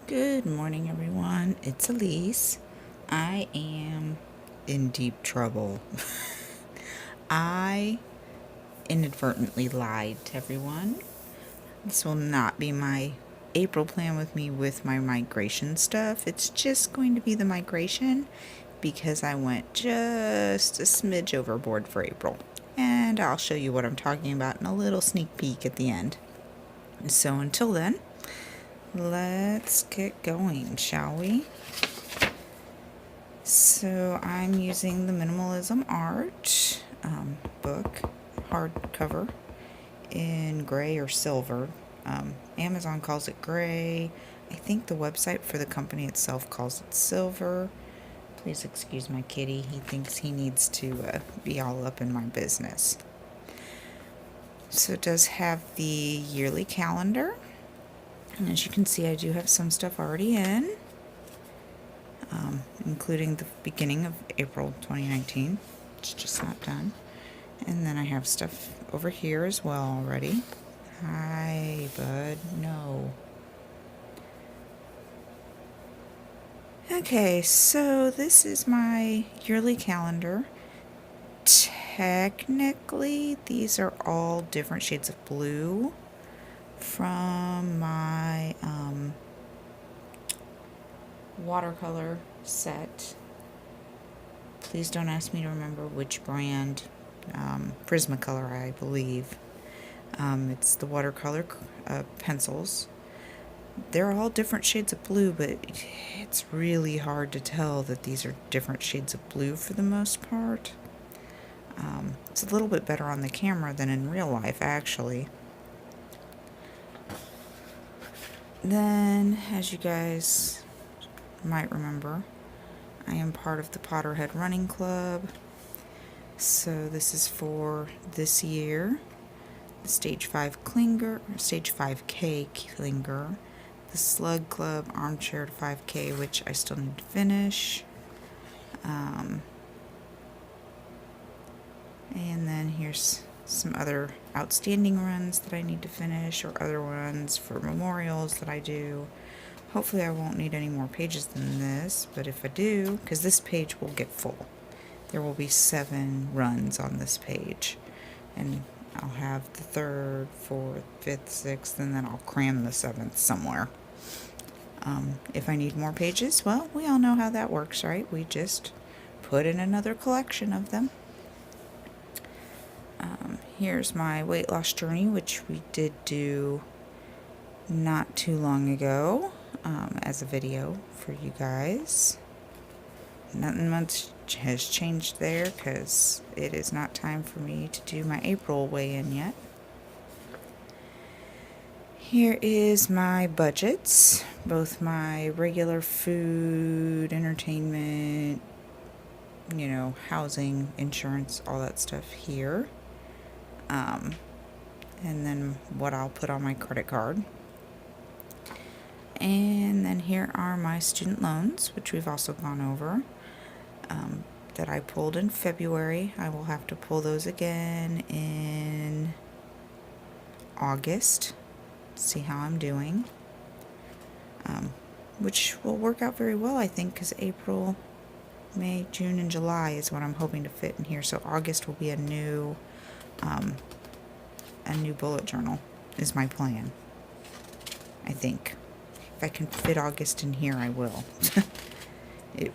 Good morning, everyone. It's Elise. I am in deep trouble. I inadvertently lied to everyone. This will not be my April plan with me with my migration stuff. It's just going to be the migration because I went just a smidge overboard for April. And I'll show you what I'm talking about in a little sneak peek at the end. So until then, let's get going, shall we? So I'm using the Minimalism Art book, hardcover, in gray or silver. Amazon calls it gray. I think the website for the company itself calls it silver. Please excuse my kitty. He thinks he needs to be all up in my business. So it does have the yearly calendar. And as you can see, I do have some stuff already in, including the beginning of April 2019. It's just not done. And then I have stuff over here as well already. Hi, bud. No. Okay, so this is my yearly calendar. Technically, these are all different shades of blue from my watercolor set. Please don't ask me to remember which brand. Prismacolor, I believe. It's the watercolor pencils. They're all different shades of blue, but it's really hard to tell that these are different shades of blue for the most part. It's a little bit better on the camera than in real life, actually. Then, as you guys might remember, I am part of the Potterhead Running Club. So this is for this year. The Stage 5K Klinger. The Slug Club Armchair to 5K, which I still need to finish. And then here's some other outstanding runs that I need to finish, or other ones for memorials that I do. Hopefully I won't need any more pages than this, but if I do, because this page will get full. There will be 7 runs on this page, and I'll have the 3rd, 4th, 5th, 6th, and then I'll cram the 7th somewhere. If I need more pages, well, we all know how that works, right? We just put in another collection of them. Here's my weight loss journey, which we did do not too long ago as a video for you guys. Nothing much has changed there because it is not time for me to do my April weigh-in yet. Here is my budgets, both my regular food, entertainment, housing, insurance, all that stuff here. And then what I'll put on my credit card. And then here are my student loans, which we've also gone over, that I pulled in February. I will have to pull those again in August, see how I'm doing, which will work out very well, I think, because April, May, June, and July is what I'm hoping to fit in here. So August will be a new bullet journal is my plan, I think. If I can fit August in here, I will.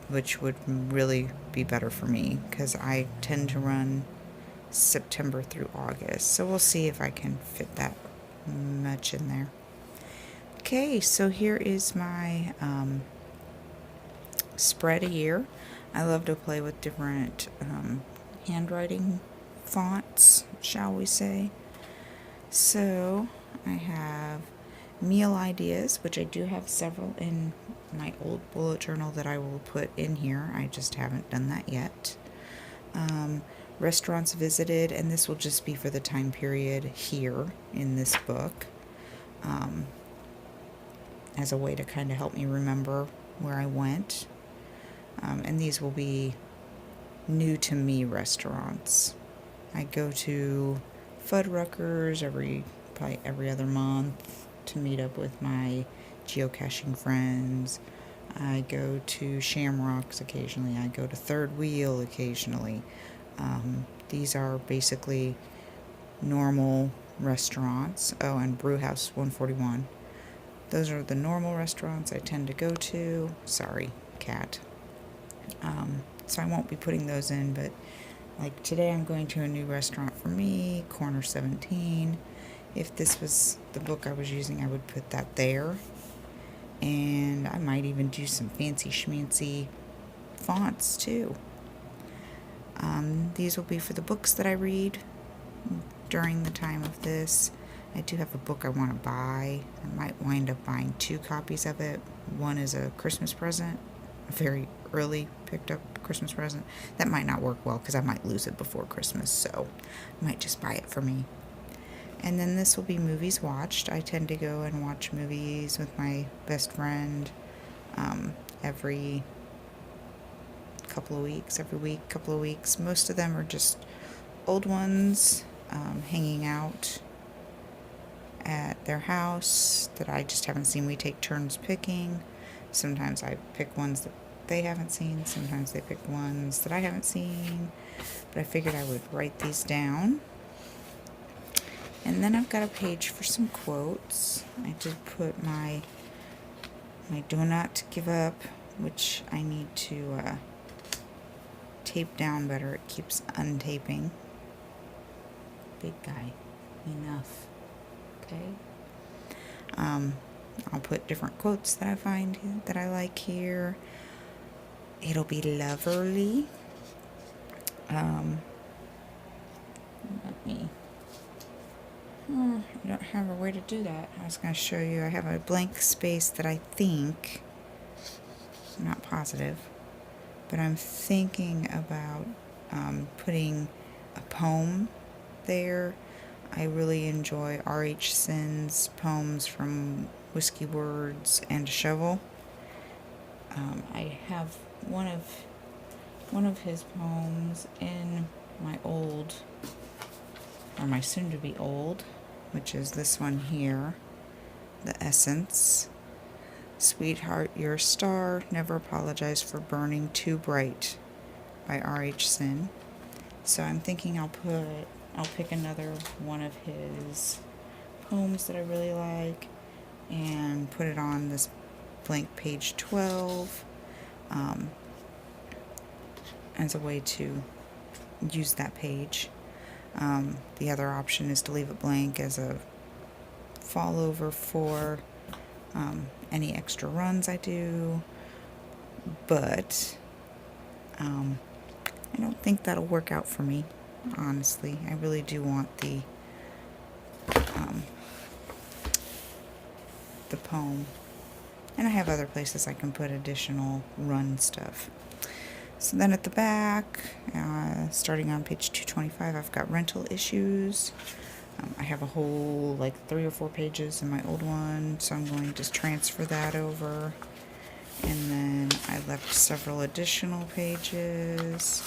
Which would really be better for me, because I tend to run September through August. So we'll see if I can fit that much in there. Okay, so here is my spread a year. I love to play with different handwriting fonts, shall we say. So I have meal ideas, which I do have several in my old bullet journal that I will put in here. I just haven't done that yet. Restaurants visited, and this will just be for the time period here in this book, as a way to kind of help me remember where I went. And these will be new to me restaurants. I go to Fuddruckers probably every other month. to meet up with my geocaching friends. I go to Shamrocks occasionally. I go to Third Wheel occasionally. These are basically normal restaurants. Oh, and Brewhouse 141. Those are the normal restaurants I tend to go to. Sorry, cat. So I won't be putting those in, but like today I'm going to a new restaurant for me, Corner 17. If this was the book I was using, I would put that there. And I might even do some fancy schmancy fonts too. These will be for the books that I read during the time of this. I do have a book I want to buy. I might wind up buying 2 copies of it. One is a Christmas present, a very early picked up Christmas present. That might not work well because I might lose it before Christmas, so I might just buy it for me. And then this will be movies watched. I tend to go and watch movies with my best friend every couple of weeks, couple of weeks. Most of them are just old ones, hanging out at their house that I just haven't seen. We take turns picking. Sometimes I pick ones that they haven't seen. Sometimes they pick ones that I haven't seen. But I figured I would write these down. And then I've got a page for some quotes. I did put my do not give up, which I need to tape down better. It keeps untaping. Big guy, enough. Okay. I'll put different quotes that I find that I like here. It'll be loverly. Let me. I don't have a way to do that. I was going to show you. I have a blank space that I think. I'm not positive, but I'm thinking about putting a poem there. I really enjoy R.H. Sin's poems from Whiskey Words and a Shovel. I have one of his poems in my old, or my soon-to-be old, which is this one here, The Essence. Sweetheart, you're a star, never apologize for burning too bright, by R.H. Sin. So I'm thinking I'll pick another one of his poems that I really like and put it on this blank page 12 as a way to use that page. The other option is to leave it blank as a fall over for any extra runs I do, but I don't think that'll work out for me, honestly. I really do want the poem, and I have other places I can put additional run stuff. So then at the back, starting on page 225, I've got rental issues. I have a whole 3 or 4 pages in my old one, so I'm going to transfer that over. And then I left several additional pages.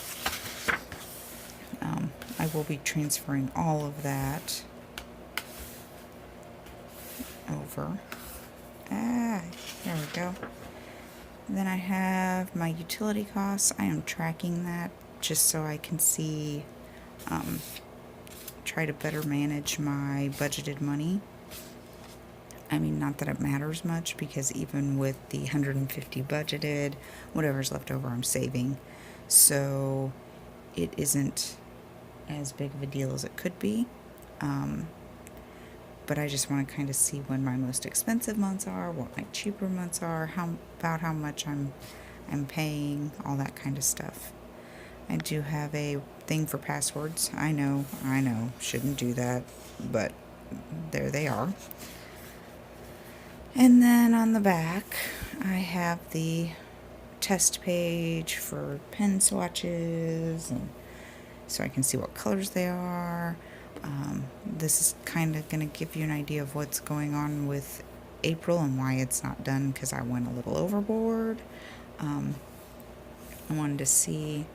I will be transferring all of that over. There we go. And then I have my utility costs. I am tracking that just so I can see, try to better manage my budgeted money. I mean, not that it matters much, because even with the 150 budgeted, whatever's left over I'm saving. So it isn't as big of a deal as it could be. But I just want to kind of see when my most expensive months are, what my cheaper months are, how much I'm paying, all that kind of stuff. I do have a thing for passwords. I know, shouldn't do that, but there they are. And then on the back, I have the test page for pen swatches, and so I can see what colors they are. This is kind of going to give you an idea of what's going on with April and why it's not done, because I went a little overboard. I wanted to see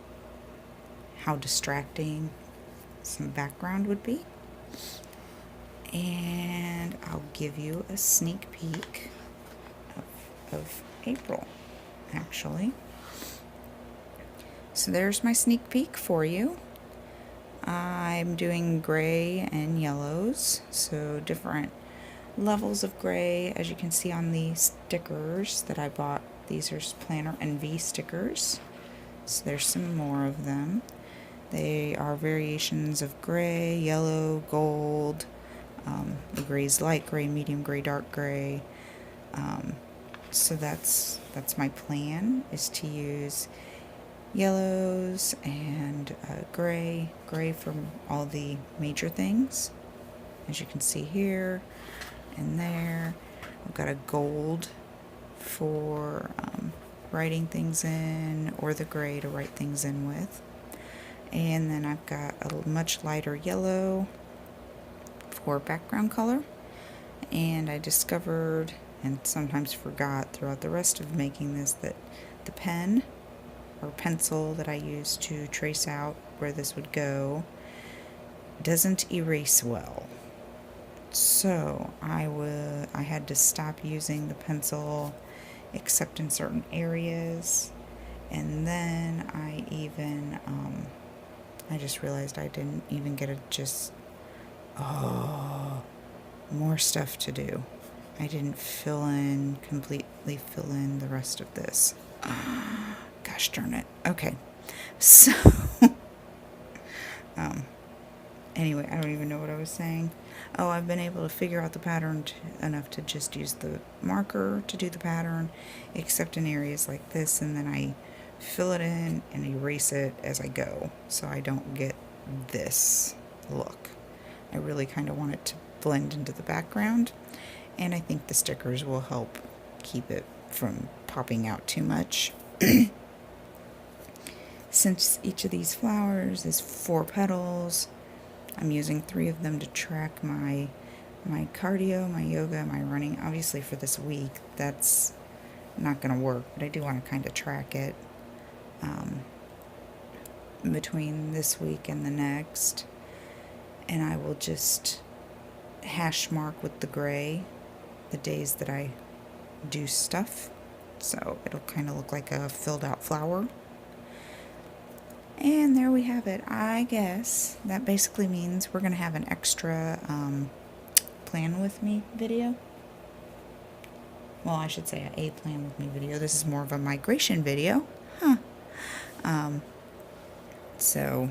how distracting some background would be. and I'll give you a sneak peek of April, actually. So there's my sneak peek for you. I'm doing gray and yellows, so different levels of gray, as you can see on the stickers that I bought. These are planner and V stickers, so there's some more of them. They are variations of gray, yellow, gold. The gray is light gray, medium gray, dark gray. So that's my plan, is to use yellows and gray for all the major things, as you can see here and there. I've got a gold for writing things in, or the gray to write things in with. And then I've got a much lighter yellow for background color. And I discovered, and sometimes forgot throughout the rest of making this, that the pen or pencil that I use to trace out where this would go doesn't erase well. So I had to stop using the pencil except in certain areas. And then I just realized I didn't even get more stuff to do. I didn't completely fill in the rest of this. Gosh darn it. Okay. So, anyway, I don't even know what I was saying. Oh, I've been able to figure out the pattern enough to just use the marker to do the pattern, except in areas like this, and then I fill it in and erase it as I go, so I don't get this look. I really kind of want it to blend into the background, and I think the stickers will help keep it from popping out too much. Since each of these flowers is 4 petals, I'm using 3 of them to track my cardio, my yoga, my running. Obviously for this week that's not going to work, but I do want to kind of track it between this week and the next. And I will just hash mark with the gray the days that I do stuff, so it'll kind of look like a filled out flower. And there we have it. I guess that basically means we're going to have an extra plan with me video. Well, I should say a plan with me video. This is more of a migration video. So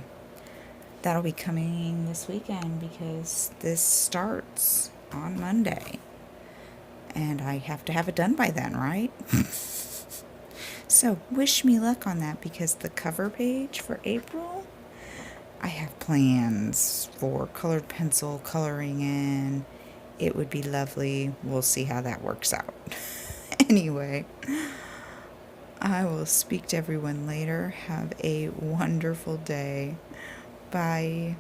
that'll be coming this weekend, because this starts on Monday. And I have to have it done by then, right? So wish me luck on that, because the cover page for April, I have plans for colored pencil coloring in. It would be lovely. We'll see how that works out. Anyway, I will speak to everyone later. Have a wonderful day. Bye.